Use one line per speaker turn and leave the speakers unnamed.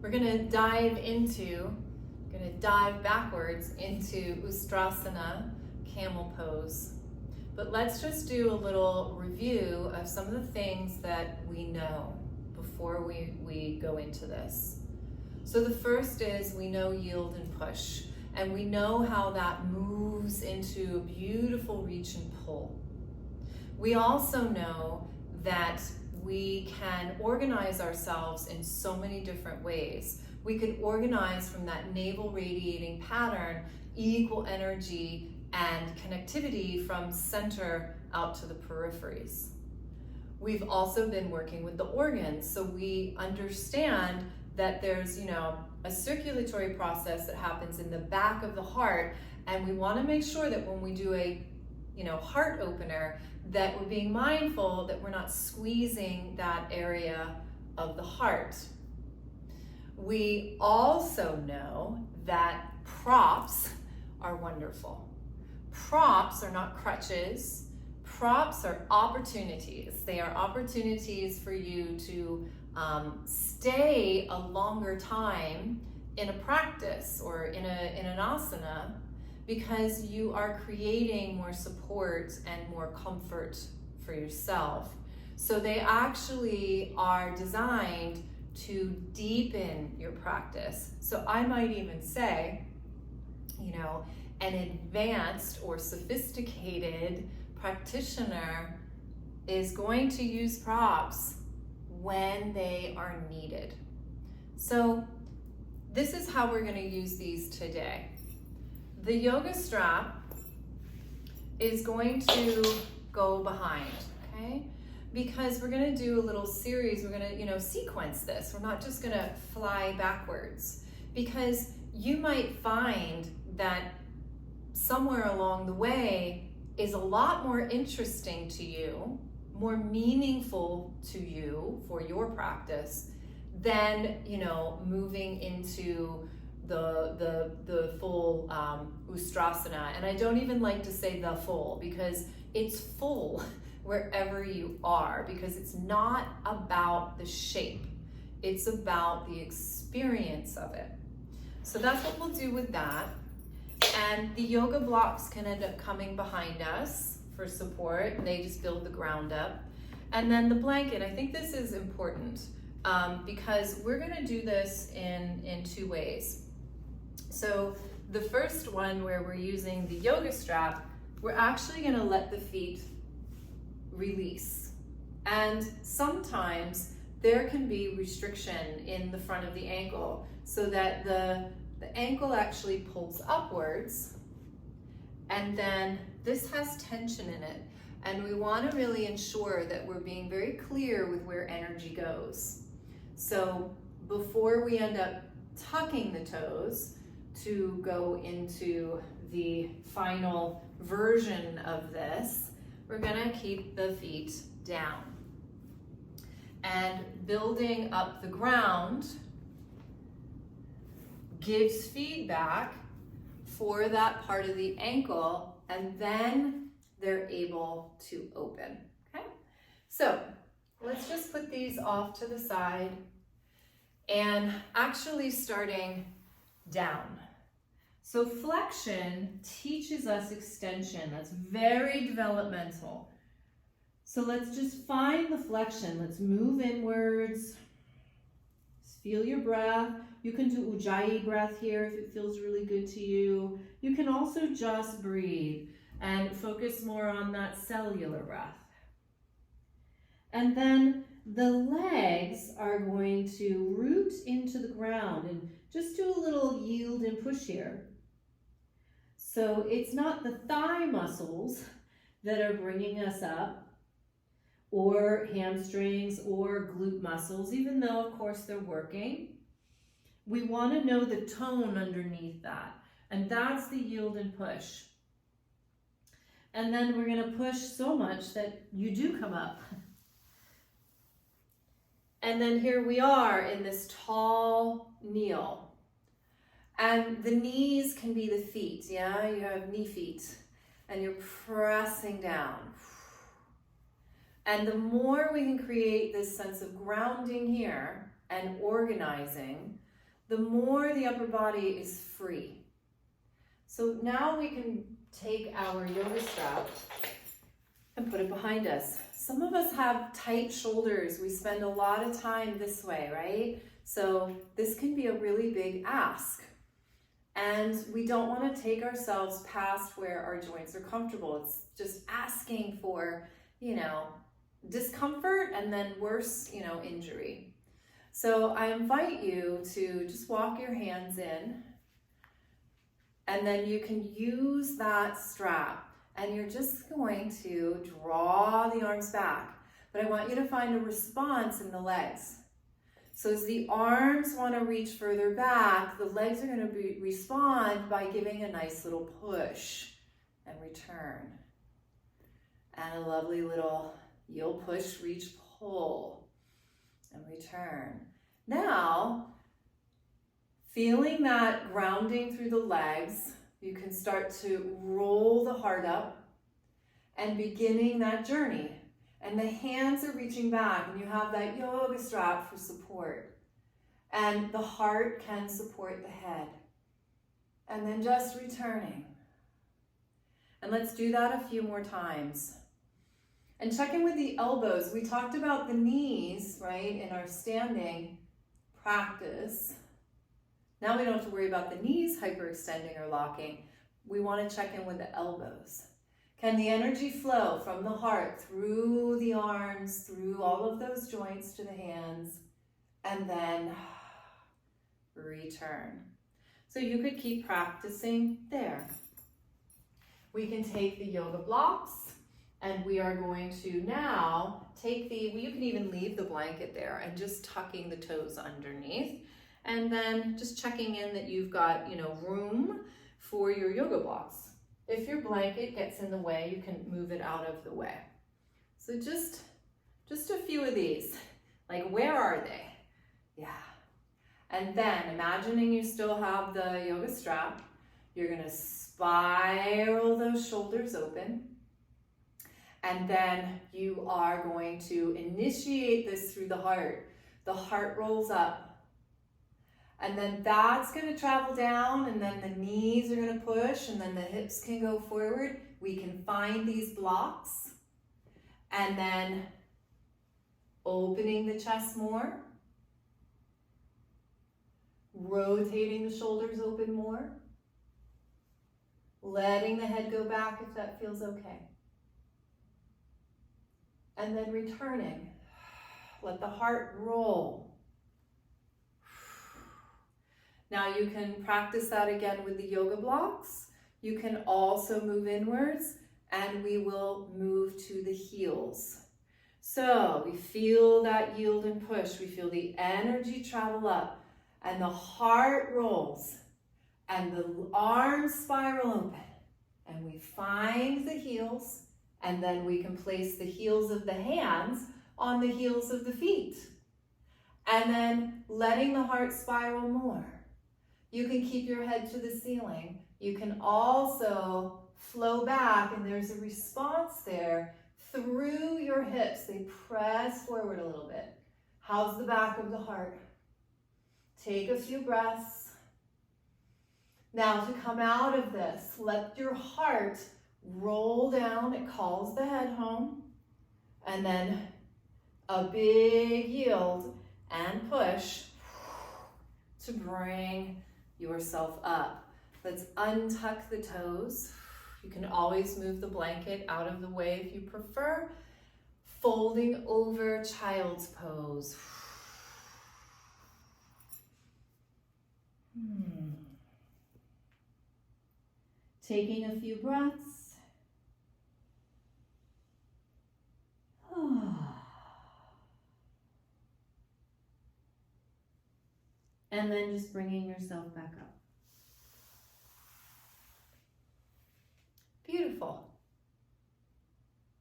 we're gonna dive backwards into Ustrasana Camel Pose. But let's just do a little review of some of the things that we know before we go into this. So the first is we know yield and push, and we know how that moves into a beautiful reach and pull. We also know that we can organize ourselves in so many different ways. We could organize from that navel radiating pattern, equal energy and connectivity from center out to the peripheries. We've also been working with the organs, so we understand that there's, a circulatory process that happens in the back of the heart, and we want to make sure that when we do a, heart opener, that we're being mindful that we're not squeezing that area of the heart. We also know that props are wonderful. Props are not crutches. Props are opportunities. They are opportunities for you to stay a longer time in a practice or in an asana, because you are creating more support and more comfort for yourself. So they actually are designed to deepen your practice. So I might even say, an advanced or sophisticated practitioner is going to use props when they are needed. So this is how we're going to use these today. The yoga strap is going to go behind, okay? Because we're going to do a little series. We're going to, sequence this. We're not just going to fly backwards, because you might find that somewhere along the way is a lot more interesting to you, more meaningful to you for your practice than, moving into the full Ustrasana. And I don't even like to say the full, because it's full wherever you are, because it's not about the shape. It's about the experience of it. So that's what we'll do with that. And the yoga blocks can end up coming behind us for support. They just build the ground up. And then the blanket, I think this is important because we're gonna do this in two ways. So the first one, where we're using the yoga strap, we're actually gonna let the feet release. And sometimes there can be restriction in the front of the ankle, so that the ankle actually pulls upwards, and then this has tension in it. And we want to really ensure that we're being very clear with where energy goes. So before we end up tucking the toes to go into the final version of this, we're going to keep the feet down. And building up the ground gives feedback for that part of the ankle, and then they're able to open, okay? So let's just put these off to the side, and actually starting down. So flexion teaches us extension. That's very developmental. So let's just find the flexion. Let's move inwards. Feel your breath. You can do Ujjayi breath here if it feels really good to you. You can also just breathe and focus more on that cellular breath. And then the legs are going to root into the ground, and just do a little yield and push here. So it's not the thigh muscles that are bringing us up, or hamstrings or glute muscles, even though of course they're working. We want to know the tone underneath that, and that's the yield and push. And then we're going to push so much that you do come up. And then here we are in this tall kneel. And the knees can be the feet, yeah? You have knee feet, and you're pressing down. And the more we can create this sense of grounding here and organizing, the more the upper body is free. So now we can take our yoga strap and put it behind us. Some of us have tight shoulders. We spend a lot of time this way, right? So this can be a really big ask. And we don't want to take ourselves past where our joints are comfortable. It's just asking for, discomfort and then worse, injury. So I invite you to just walk your hands in, and then you can use that strap, and you're just going to draw the arms back. But I want you to find a response in the legs. So as the arms want to reach further back, the legs are going to respond by giving a nice little push and return. And a lovely little you'll push, reach, pull, and return. Now, feeling that grounding through the legs, you can start to roll the heart up and beginning that journey. And the hands are reaching back, and you have that yoga strap for support. And the heart can support the head. And then just returning. And let's do that a few more times. And check in with the elbows. We talked about the knees, right, in our standing practice. Now we don't have to worry about the knees hyperextending or locking. We want to check in with the elbows. Can the energy flow from the heart through the arms, through all of those joints to the hands, and then return. So you could keep practicing there. We can take the yoga blocks, and we are going to now take you can even leave the blanket there and just tucking the toes underneath, and then just checking in that you've got, room for your yoga blocks. If your blanket gets in the way, you can move it out of the way. So just a few of these. Like, where are they? Yeah. And then, imagining you still have the yoga strap, you're going to spiral those shoulders open. And then you are going to initiate this through the heart. The heart rolls up. And then that's going to travel down, and then the knees are going to push, and then the hips can go forward. We can find these blocks. And then opening the chest more. Rotating the shoulders open more. Letting the head go back if that feels okay. And then returning. Let the heart roll. Now you can practice that again with the yoga blocks. You can also move inwards, and we will move to the heels. So we feel that yield and push. We feel the energy travel up, and the heart rolls, and the arms spiral open, and we find the heels, and then we can place the heels of the hands on the heels of the feet, and then letting the heart spiral more. You can keep your head to the ceiling. You can also flow back, and there's a response there through your hips. They press forward a little bit. How's the back of the heart? Take a few breaths. Now to come out of this, let your heart roll down. It calls the head home. And then a big yield and push to bring yourself up. Let's untuck the toes. You can always move the blanket out of the way if you prefer. Folding over child's pose. Taking a few breaths. And then just bringing yourself back up. Beautiful.